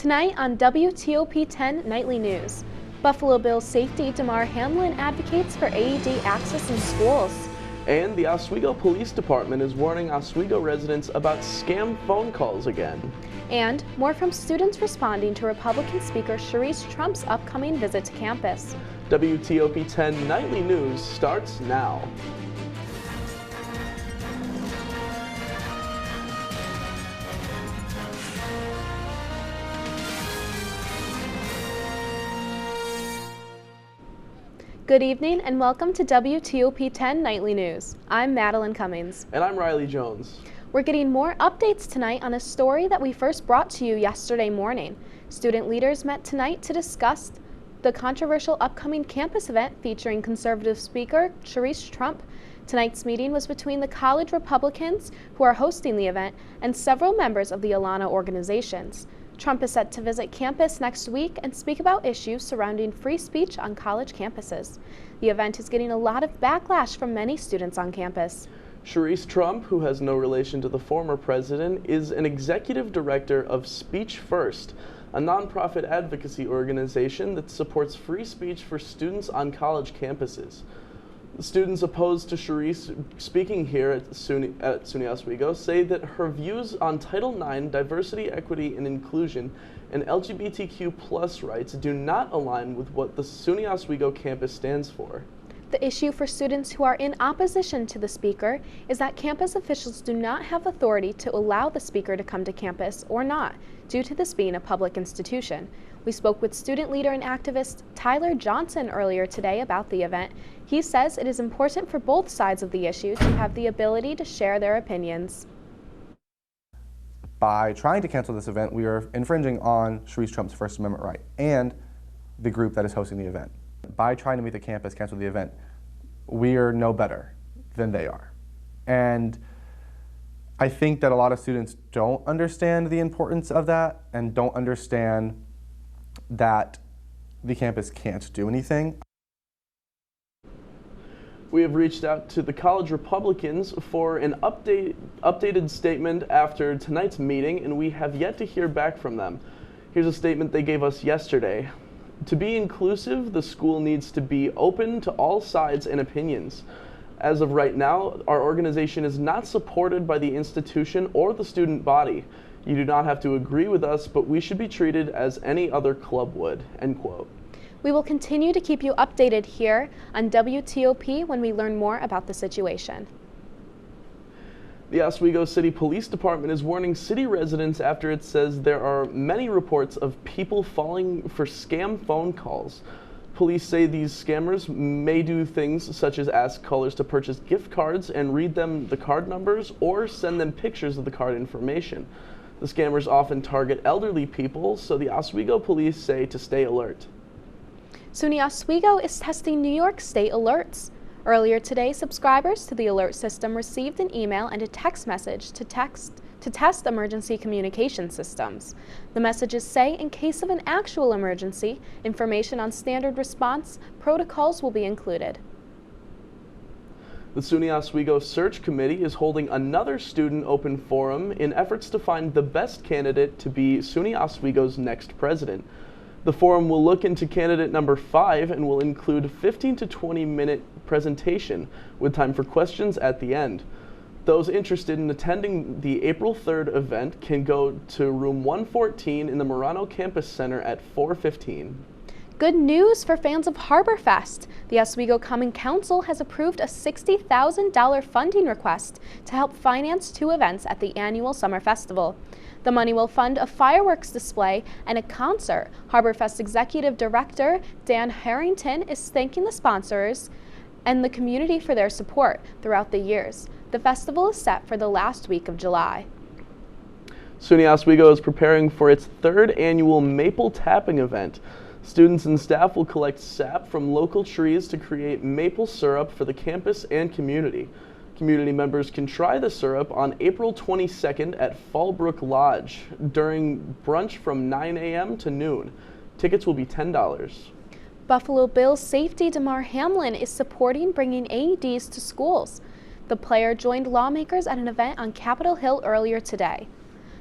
Tonight on WTOP-10 Nightly News, Buffalo Bills safety Damar Hamlin advocates for AED access in schools. And the Oswego Police Department is warning Oswego residents about scam phone calls again. And more from students responding to Republican Speaker Sharice Trump's upcoming visit to campus. WTOP-10 Nightly News starts now. Good evening and welcome to WTOP-10 Nightly News. I'm Madelynn Cummings. And I'm Reilly Jones. We're getting more updates tonight on a story that we first brought to you yesterday morning. Student leaders met tonight to discuss the controversial upcoming campus event featuring conservative speaker Sharice Trump. Tonight's meeting was between the college Republicans who are hosting the event and several members of the Alana organizations. Trump is set to visit campus next week and speak about issues surrounding free speech on college campuses. The event is getting a lot of backlash from many students on campus. Sharice Trump, who has no relation to the former president, is an executive director of Speech First, a nonprofit advocacy organization that supports free speech for students on college campuses. The students opposed to Sharice speaking here at SUNY Oswego say that her views on Title IX, diversity, equity, and inclusion, and LGBTQ+ rights do not align with what the SUNY Oswego campus stands for. The issue for students who are in opposition to the speaker is that campus officials do not have authority to allow the speaker to come to campus or not, due to this being a public institution. We spoke with student leader and activist Tyler Johnson earlier today about the event. He says it is important for both sides of the issue to have the ability to share their opinions. By trying to cancel this event, we are infringing on Sharice Trump's First Amendment right and the group that is hosting the event. By trying to meet the campus, cancel the event, we are no better than they are. And I think that a lot of students don't understand the importance of that and don't understand that the campus can't do anything. We have reached out to the college Republicans for an updated statement after tonight's meeting, and we have yet to hear back from them. Here's a statement they gave us yesterday. To be inclusive, the school needs to be open to all sides and opinions. As of right now, our organization is not supported by the institution or the student body. You do not have to agree with us, but we should be treated as any other club would, end quote. We will continue to keep you updated here on WTOP when we learn more about the situation. The Oswego City Police Department is warning city residents after it says there are many reports of people falling for scam phone calls. Police say these scammers may do things such as ask callers to purchase gift cards and read them the card numbers or send them pictures of the card information. The scammers often target elderly people, so the Oswego police say to stay alert. SUNY Oswego is testing New York State alerts. Earlier today, subscribers to the alert system received an email and a text message to test emergency communication systems. The messages say in case of an actual emergency, information on standard response protocols will be included. The SUNY Oswego Search Committee is holding another student open forum in efforts to find the best candidate to be SUNY Oswego's next president. The forum will look into candidate number 5 and will include a 15 to 20 minute presentation with time for questions at the end. Those interested in attending the April 3rd event can go to room 114 in the Marano Campus Center at 4:15. Good news for fans of HarborFest. The Oswego Common Council has approved a $60,000 funding request to help finance 2 events at the annual Summer Festival. The money will fund a fireworks display and a concert. HarborFest Executive Director Dan Harrington is thanking the sponsors and the community for their support throughout the years. The festival is set for the last week of July. SUNY Oswego is preparing for its 3rd annual maple tapping event. Students and staff will collect sap from local trees to create maple syrup for the campus and community. Community members can try the syrup on April 22nd at Fallbrook Lodge during brunch from 9 a.m. to noon. Tickets will be $10. Buffalo Bills safety Damar Hamlin is supporting bringing AEDs to schools. The player joined lawmakers at an event on Capitol Hill earlier today.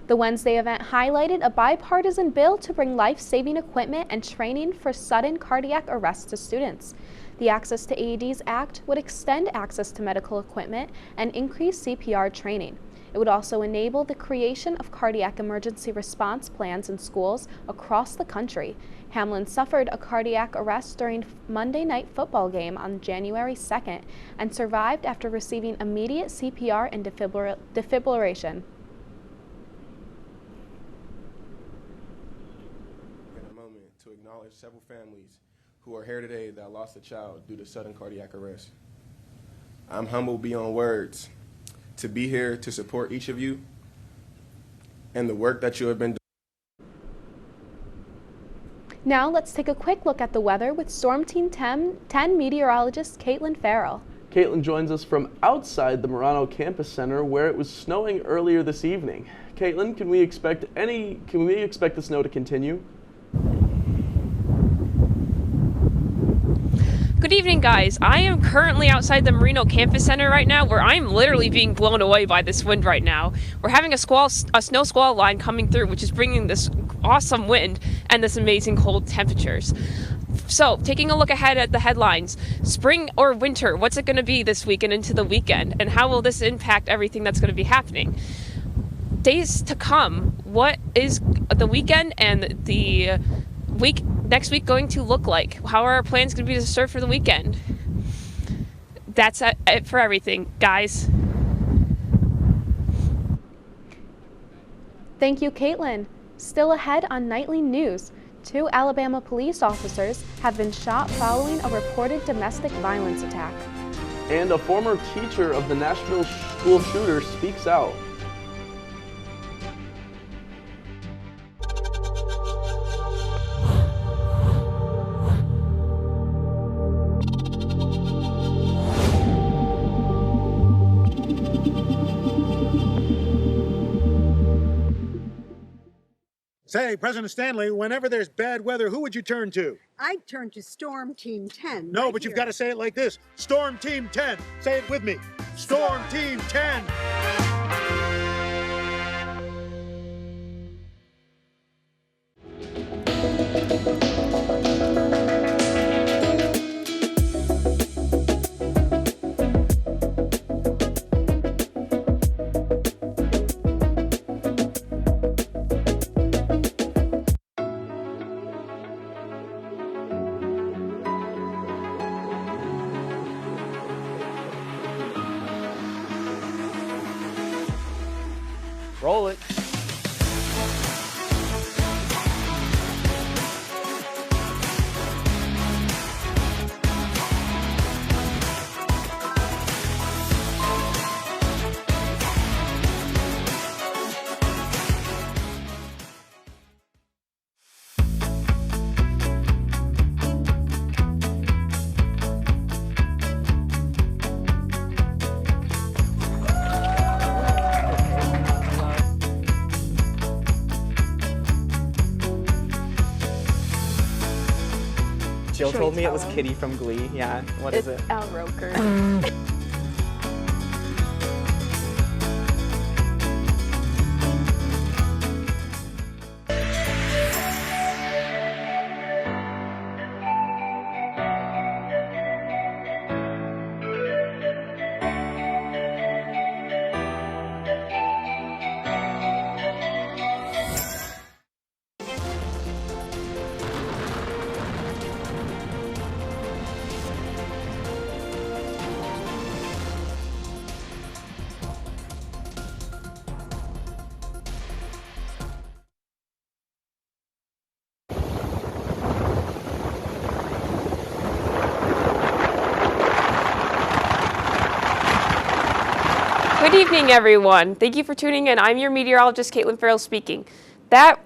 The Wednesday event highlighted a bipartisan bill to bring life-saving equipment and training for sudden cardiac arrest to students. The Access to AEDs Act would extend access to medical equipment and increase CPR training. It would also enable the creation of cardiac emergency response plans in schools across the country. Hamlin suffered a cardiac arrest during Monday night football game on January 2nd and survived after receiving immediate CPR and defibrillation. In a moment to acknowledge several families who are here today that lost a child due to sudden cardiac arrest. I'm humbled beyond words to be here to support each of you and the work that you have been doing. Now let's take a quick look at the weather with Storm Team 10 meteorologist Kaitlin Farrell. Kaitlin joins us from outside the Marano Campus Center where it was snowing earlier this evening. Kaitlin, can we expect the snow to continue? Good evening, guys. I am currently outside the Marino Campus Center right now, where I'm literally being blown away by this wind right now. We're having a snow squall line coming through, which is bringing this awesome wind and this amazing cold temperatures. So, taking a look ahead at the headlines, spring or winter, what's it going to be this week and into the weekend, and how will this impact everything that's going to be happening? Days to come, what is the weekend and the next week going to look like? How are our plans going to be to serve for the weekend? That's it for everything, guys. Thank you, Kaitlin. Still ahead on Nightly News, 2 Alabama police officers have been shot following a reported domestic violence attack. And a former teacher of the Nashville school shooter speaks out. Say, President Stanley, whenever there's bad weather, who would you turn to? I'd turn to Storm Team 10. No, right but you've here. got to say it like this. Storm Team 10. Say it with me. Storm Team 10. Roll it. Jill told me it was Kitty from Glee. Yeah, what is it? Al Roker. Good evening, everyone. Thank you for tuning in. I'm your meteorologist, Kaitlin Farrell speaking. That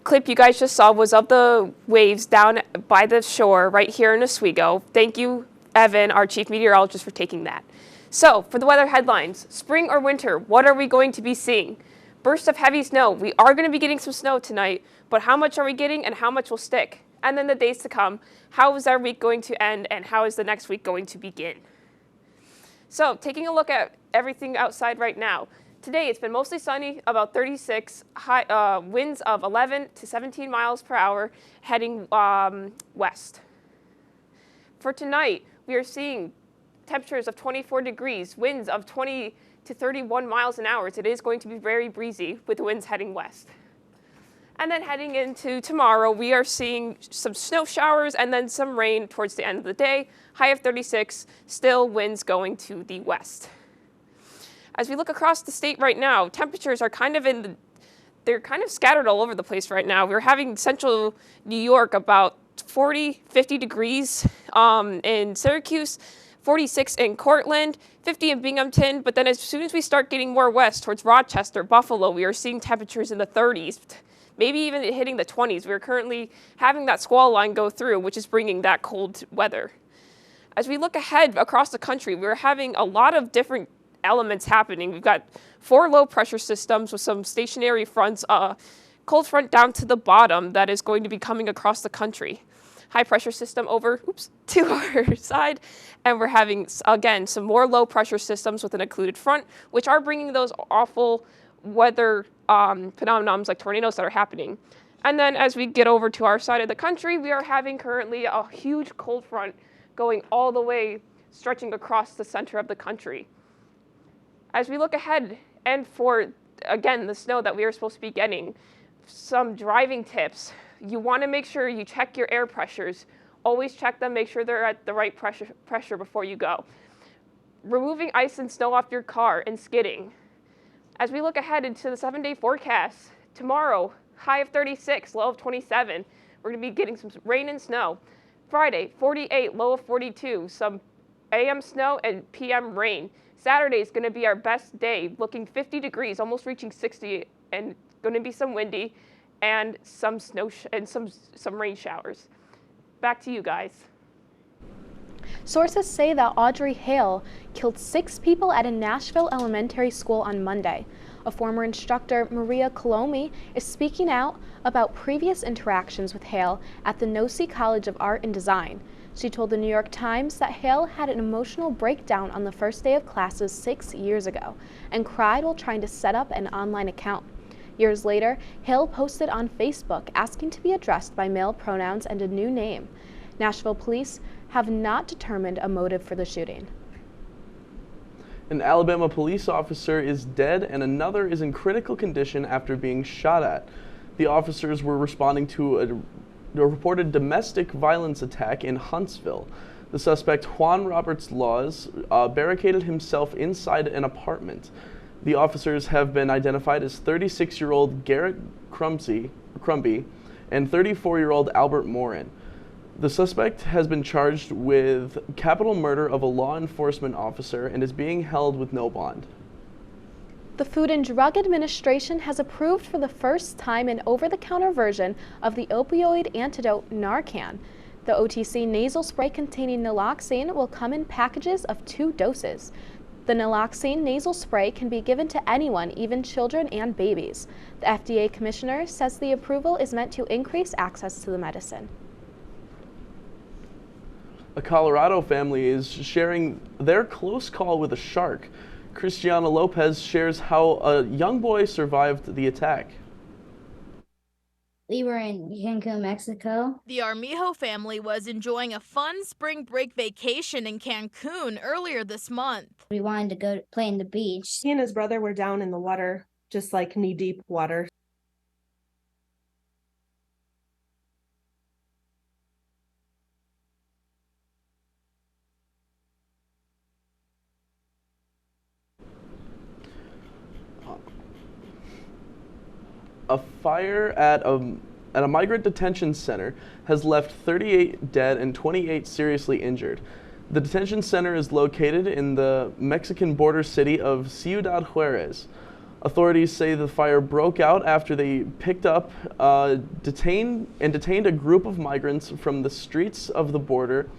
clip you guys just saw was of the waves down by the shore right here in Oswego. Thank you, Evan, our chief meteorologist, for taking that. So, for the weather headlines, spring or winter, what are we going to be seeing? Bursts of heavy snow. We are going to be getting some snow tonight, but how much are we getting and how much will stick? And then the days to come, how is our week going to end and how is the next week going to begin? So, taking a look at everything outside right now, Today, it's been mostly sunny, about 36, high, winds of 11 to 17 miles per hour, heading west. For tonight, we are seeing temperatures of 24 degrees, winds of 20 to 31 miles an hour. It is going to be very breezy with winds heading west. And then heading into tomorrow, we are seeing some snow showers and then some rain towards the end of the day. High of 36, still winds going to the west. As we look across the state right now, temperatures are they're kind of scattered all over the place right now. We're having central New York about 40, 50 degrees in Syracuse, 46 in Cortland, 50 in Binghamton, but then as soon as we start getting more west towards Rochester, Buffalo, we are seeing temperatures in the 30s, maybe even hitting the 20s. We're currently having that squall line go through, which is bringing that cold weather. As we look ahead across the country, we're having a lot of different elements happening. We've got 4 low pressure systems with some stationary fronts, cold front down to the bottom that is going to be coming across the country. High pressure system over to our side, and we're having, again, some more low pressure systems with an occluded front, which are bringing those awful weather phenomenons like tornadoes that are happening. And then as we get over to our side of the country, we are having currently a huge cold front going all the way, stretching across the center of the country. As we look ahead, and for, again, the snow that we are supposed to be getting, some driving tips. You want to make sure you check your air pressures. Always check them, make sure they're at the right pressure before you go. Removing ice and snow off your car and skidding. As we look ahead into the 7-day forecast, tomorrow, high of 36, low of 27. We're going to be getting some rain and snow. Friday, 48, low of 42, some AM snow and PM rain. Saturday is going to be our best day, looking 50 degrees, almost reaching 60, and going to be some windy and some snow and some rain showers. Back to you guys. Sources say that Audrey Hale killed 6 people at a Nashville elementary school on Monday. A former instructor, Maria Colomi, is speaking out about previous interactions with Hale at the Nosy College of Art and Design. She told the New York Times that Hale had an emotional breakdown on the first day of classes 6 years ago and cried while trying to set up an online account. Years later, Hale posted on Facebook asking to be addressed by male pronouns and a new name. Nashville police have not determined a motive for the shooting. An Alabama police officer is dead and another is in critical condition after being shot at. The officers were responding to a reported domestic violence attack in Huntsville. The suspect, Juan Roberts Laws, barricaded himself inside an apartment. The officers have been identified as 36-year-old Garrett Crumby and 34-year-old Albert Morin. The suspect has been charged with capital murder of a law enforcement officer and is being held with no bond. The Food and Drug Administration has approved for the first time an over-the-counter version of the opioid antidote Narcan. The OTC nasal spray containing naloxone will come in packages of 2 doses. The naloxone nasal spray can be given to anyone, even children and babies. The FDA commissioner says the approval is meant to increase access to the medicine. A Colorado family is sharing their close call with a shark. Cristiana Lopez shares how a young boy survived the attack. We were in Cancun, Mexico. The Armijo family was enjoying a fun spring break vacation in Cancun earlier this month. We wanted to go play in the beach. He and his brother were down in the water, just like knee-deep water. A fire at a migrant detention center has left 38 dead and 28 seriously injured. The detention center is located in the Mexican border city of Ciudad Juarez. Authorities say the fire broke out after they picked up, detained a group of migrants from the streets of the border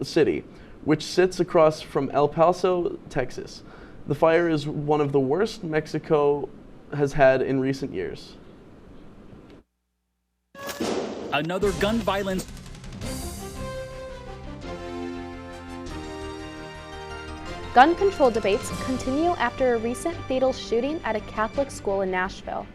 city, which sits across from El Paso, Texas. The fire is one of the worst Mexico has had in recent years. Another gun violence. Gun control debates continue after a recent fatal shooting at a Catholic school in Nashville.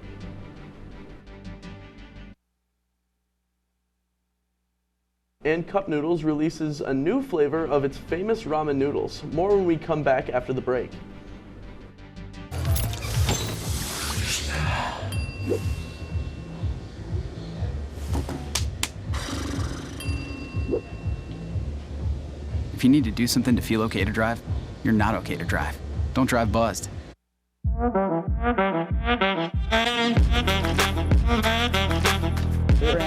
And Cup Noodles releases a new flavor of its famous ramen noodles. More when we come back after the break. If you need to do something to feel okay to drive, you're not okay to drive. Don't drive buzzed.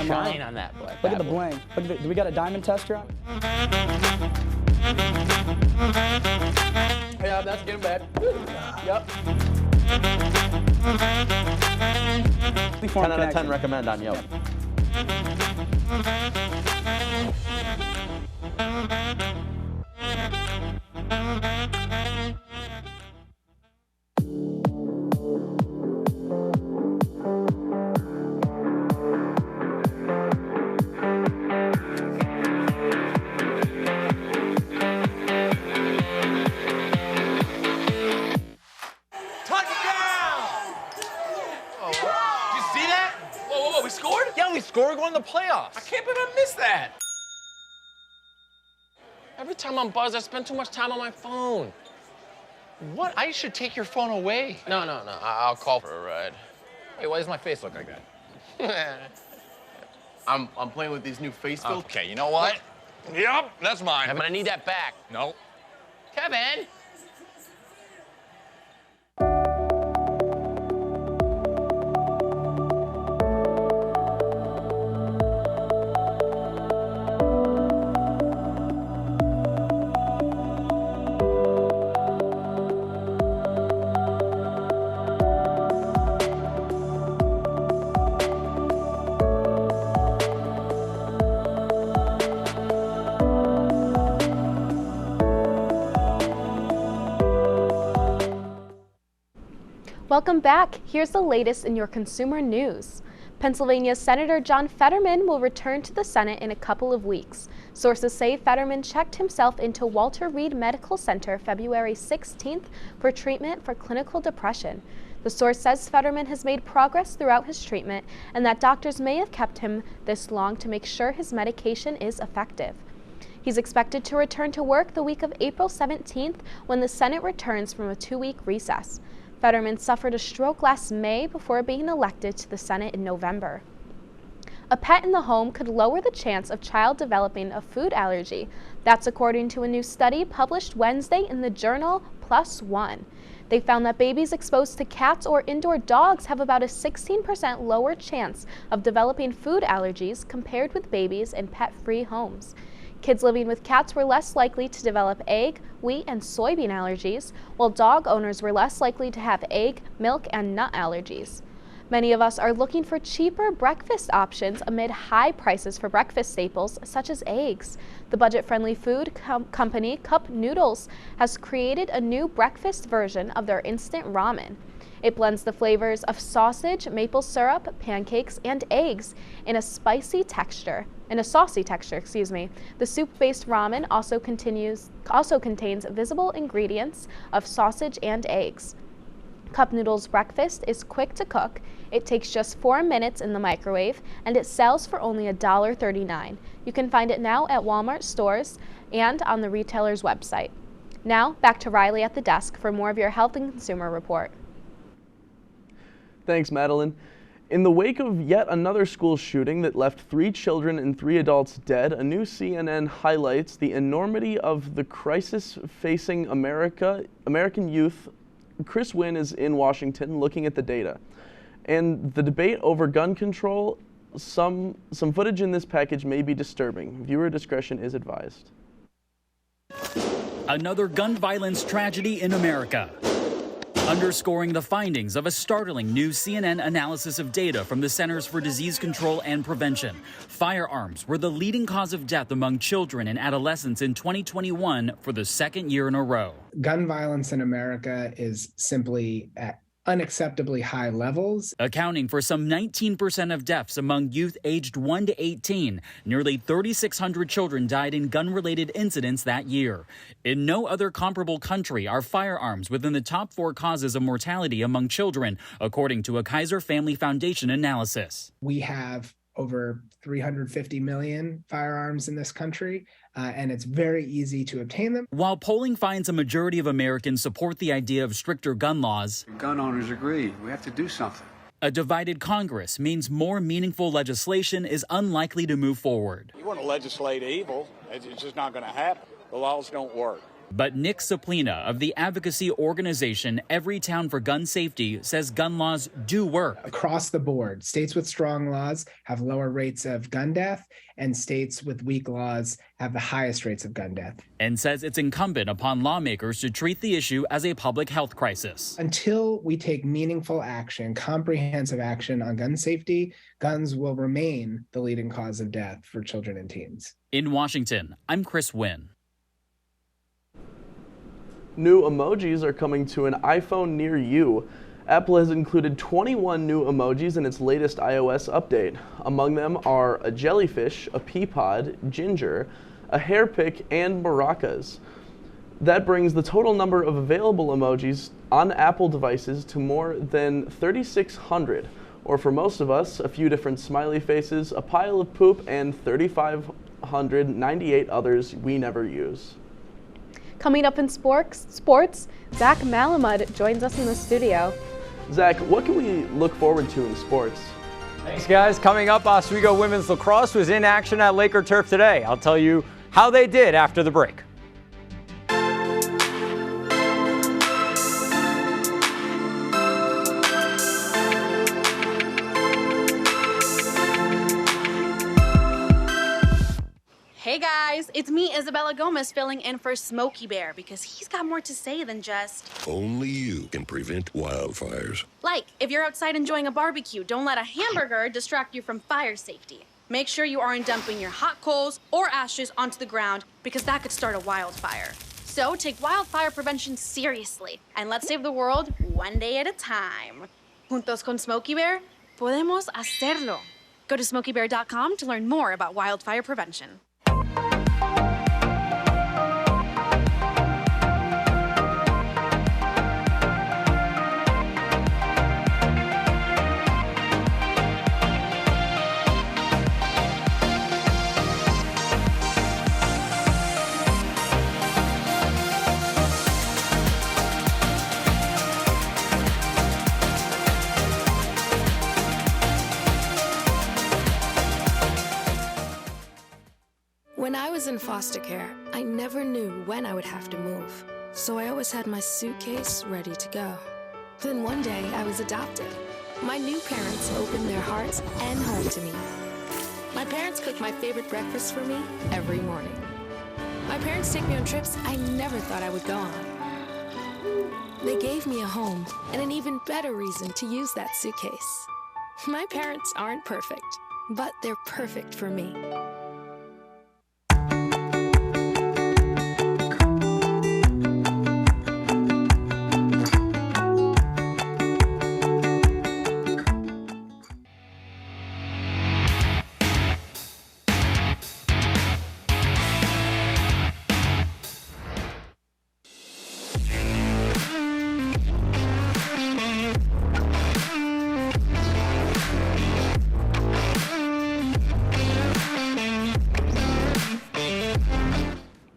Shine on that boy. Look at the bling. Look at do we got a diamond tester on? Yeah, that's getting bad. Yep. 10 out of 10 recommend on Yelp. We're going to the playoffs. I can't believe I missed that. Every time I'm buzzed, I spend too much time on my phone. What? I should take your phone away. No. I'll call for a ride. Hey, why does my face look like that? I'm playing with these new face filters. Okay, you know what? Yep, that's mine. I'm gonna need that back. No. Kevin. Welcome back. Here's the latest in your consumer news. Pennsylvania's Senator John Fetterman will return to the Senate in a couple of weeks. Sources say Fetterman checked himself into Walter Reed Medical Center February 16th for treatment for clinical depression. The source says Fetterman has made progress throughout his treatment and that doctors may have kept him this long to make sure his medication is effective. He's expected to return to work the week of April 17th when the Senate returns from a 2-week recess. Fetterman suffered a stroke last May before being elected to the Senate in November. A pet in the home could lower the chance of child developing a food allergy. That's according to a new study published Wednesday in the journal PLOS ONE. They found that babies exposed to cats or indoor dogs have about a 16% lower chance of developing food allergies compared with babies in pet-free homes. Kids living with cats were less likely to develop egg, wheat, and soybean allergies, while dog owners were less likely to have egg, milk, and nut allergies. Many of us are looking for cheaper breakfast options amid high prices for breakfast staples such as eggs. The budget-friendly food company Cup Noodles has created a new breakfast version of their instant ramen. It blends the flavors of sausage, maple syrup, pancakes, and eggs in a saucy texture. The soup-based ramen also contains visible ingredients of sausage and eggs. Cup Noodles breakfast is quick to cook. It takes just 4 minutes in the microwave, and it sells for only $1.39. You can find it now at Walmart stores and on the retailer's website. Now, back to Reilly at the desk for more of your health and consumer report. Thanks, Madeline. In the wake of yet another school shooting that left 3 children and 3 adults dead, a new CNN highlights the enormity of the crisis facing American youth. Chris Wynn is in Washington looking at the data. And the debate over gun control, some footage in this package may be disturbing. Viewer discretion is advised. Another gun violence tragedy in America. Underscoring the findings of a startling new CNN analysis of data from the Centers for Disease Control and Prevention. Firearms were the leading cause of death among children and adolescents in 2021 for the second year in a row. Gun violence in America is simply at unacceptably high levels. Accounting for some 19% of deaths among youth aged 1 to 18, nearly 3,600 children died in gun-related incidents that year. In no other comparable country are firearms within the top 4 causes of mortality among children, according to a Kaiser Family Foundation analysis. We have over 350 million firearms in this country, and it's very easy to obtain them. While polling finds a majority of Americans support the idea of stricter gun laws, gun owners agree. We have to do something. a divided Congress means more meaningful legislation is unlikely to move forward. You want to legislate evil, it's just not going to happen. The laws don't work. But Nick Saplina of the advocacy organization Every Town for Gun Safety says gun laws do work. Across the board, states with strong laws have lower rates of gun death, and states with weak laws have the highest rates of gun death. And says it's incumbent upon lawmakers to treat the issue as a public health crisis. Until we take meaningful action, comprehensive action on gun safety, guns will remain the leading cause of death for children and teens. In Washington, I'm Chris Wynn. New emojis are coming to an iPhone near you. Apple has included 21 new emojis in its latest iOS update. Among them are a jellyfish, a pea pod, ginger, a hair pick, and maracas. That brings the total number of available emojis on Apple devices to more than 3,600, or for most of us, a few different smiley faces, a pile of poop, and 3,598 others we never use. Coming up in sports, Zach Malamud joins us in the studio. Zach, what can we look forward to in sports? Thanks, guys. Coming up, Oswego women's lacrosse was in action at Laker Turf today. I'll tell you how they did after the break. Hey guys, it's me, Isabella Gomez, filling in for Smokey Bear because he's got more to say than just... Only you can prevent wildfires. Like, if you're outside enjoying a barbecue, don't let a hamburger distract you from fire safety. Make sure you aren't dumping your hot coals or ashes onto the ground because that could start a wildfire. So take wildfire prevention seriously and let's save the world one day at a time. Juntos con Smokey Bear, podemos hacerlo. Go to smokeybear.com to learn more about wildfire prevention. When I was in foster care, I never knew when I would have to move, so I always had my suitcase ready to go. Then one day, I was adopted. My new parents opened their hearts and home to me. My parents cook my favorite breakfast for me every morning. My parents take me on trips I never thought I would go on. They gave me a home and an even better reason to use that suitcase. My parents aren't perfect, but they're perfect for me.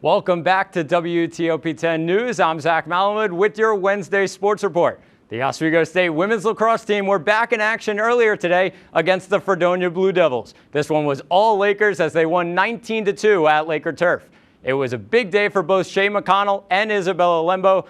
Welcome back to WTOP-10 News. I'm Zach Malamud with your Wednesday Sports Report. The Oswego State women's lacrosse team were back in action earlier today against the Fredonia Blue Devils. This one was all Lakers as they won 19-2 at Laker Turf. It was a big day for both Shay McConnell and Isabella Lembo,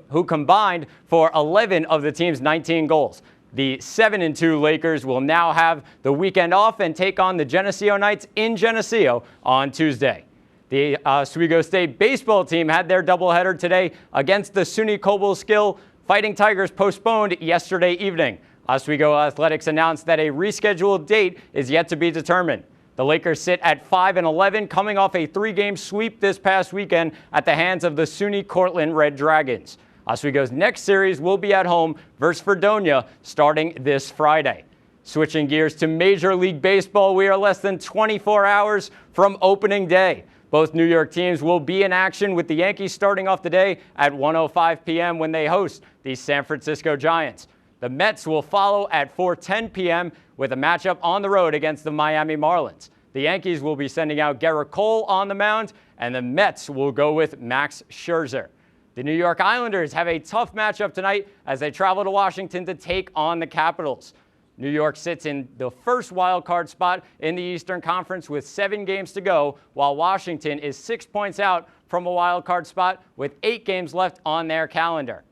who combined for 11 of the team's 19 goals. The 7-2 Lakers will now have the weekend off and take on the Geneseo Knights in Geneseo on Tuesday. The Oswego State baseball team had their doubleheader today against the SUNY Cobble-Skill Fighting Tigers postponed yesterday evening. Oswego Athletics announced that a rescheduled date is yet to be determined. The Lakers sit at 5-11, coming off a 3-game sweep this past weekend at the hands of the SUNY Cortland Red Dragons. Oswego's next series will be at home versus Fredonia starting this Friday. Switching gears to Major League Baseball, we are less than 24 hours from opening day. Both New York teams will be in action, with the Yankees starting off the day at 1:05 p.m. when they host the San Francisco Giants. The Mets will follow at 4:10 p.m. with a matchup on the road against the Miami Marlins. The Yankees will be sending out Garrett Cole on the mound, and the Mets will go with Max Scherzer. The New York Islanders have a tough matchup tonight as they travel to Washington to take on the Capitals. New York sits in the first wild card spot in the Eastern Conference with 7 games to go, while Washington is 6 points out from a wild card spot with 8 games left on their calendar.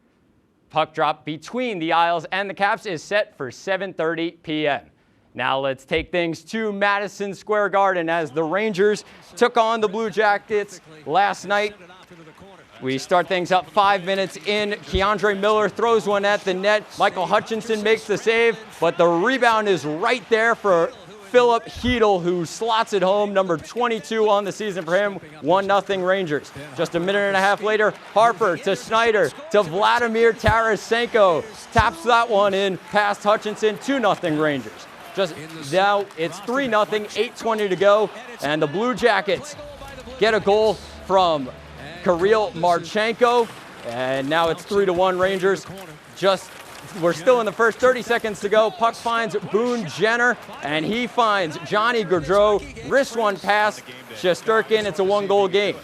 Puck drop between the Isles and the Caps is set for 7:30 p.m. Now let's take things to Madison Square Garden as the Rangers took on the Blue Jackets last night. We start things up 5 minutes in. Keandre Miller throws one at the net. Michael Hutchinson makes the save, but the rebound is right there for Philip Hedl, who slots it home. Number 22 on the season for him. 1-0 Rangers. Just a minute and a half later, Harper to Snyder to Vladimir Tarasenko. Taps that one in past Hutchinson. 2-0 Rangers. Just now it's 3-0, 8:20 to go, and the Blue Jackets get a goal from Kirill Marchenko, and now it's 3-1 Rangers. We're still in the first 30 seconds to go. Puck finds Boone Jenner, and he finds Johnny Gaudreau. Wrist one pass, Shesterkin. It's a 1-goal game.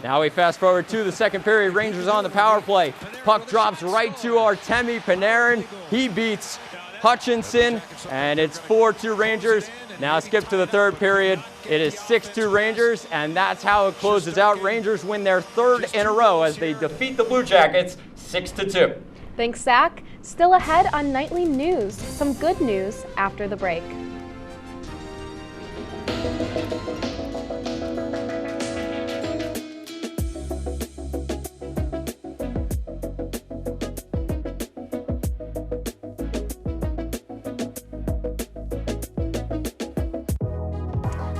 Now we fast forward to the second period. Rangers on the power play. Puck drops right to Artemi Panarin. He beats Hutchinson, and it's 4-2 Rangers. Now skip to the third period. It is 6-2 Rangers, and that's how it closes out. Rangers win their 3rd in a row as they defeat the Blue Jackets 6-2. Thanks, Zach. Still ahead on Nightly News. Some good news after the break.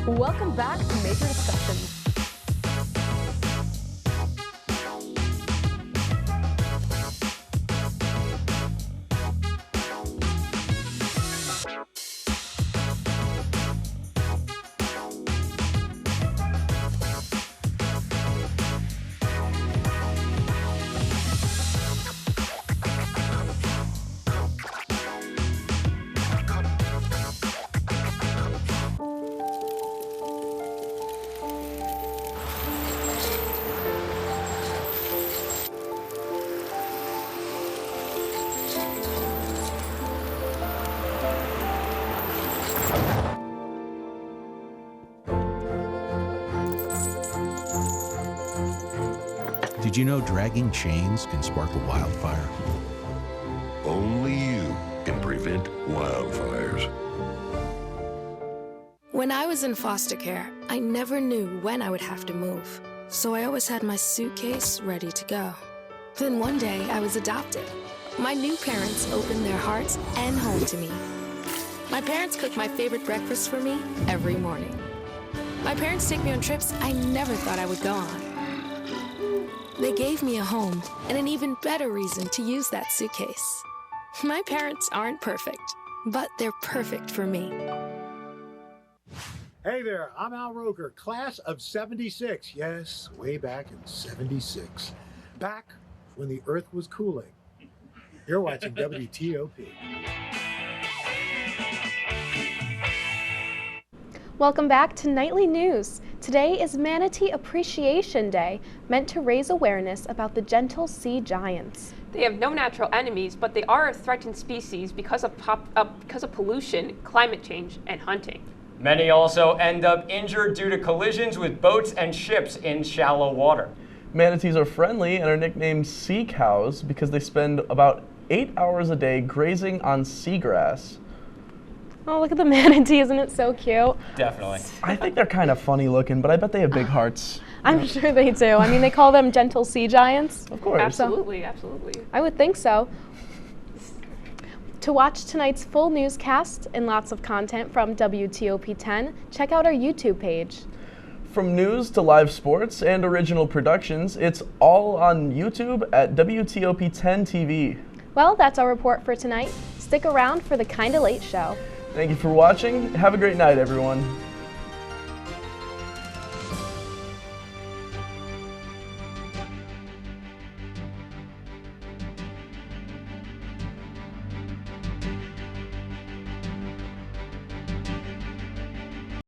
Welcome back to Major Discussions. Did you know dragging chains can spark a wildfire? Only you can prevent wildfires. When I was in foster care, I never knew when I would have to move. So I always had my suitcase ready to go. Then one day I was adopted. My new parents opened their hearts and home to me. My parents cook my favorite breakfast for me every morning. My parents take me on trips I never thought I would go on. They gave me a home and an even better reason to use that suitcase. My parents aren't perfect, but they're perfect for me. Hey there, I'm Al Roker, class of 76. Yes, way back in 76. Back when the Earth was cooling. You're watching WTOP. Welcome back to Nightly News. Today is Manatee Appreciation Day, meant to raise awareness about the gentle sea giants. They have no natural enemies, but they are a threatened species because of pollution, climate change, and hunting. Many also end up injured due to collisions with boats and ships in shallow water. Manatees are friendly and are nicknamed sea cows because they spend about 8 hours a day grazing on seagrass. Oh, look at the manatee, isn't it so cute? Definitely. I think they're kind of funny looking, but I bet they have big hearts. I'm sure they do. I mean, they call them gentle sea giants. Of course. Absolutely, absolutely. I would think so. To watch tonight's full newscast and lots of content from WTOP-10, check out our YouTube page. From news to live sports and original productions, it's all on YouTube at WTOP-10 TV. Well, that's our report for tonight. Stick around for the Kinda Late Show. Thank you for watching. Have a great night, everyone.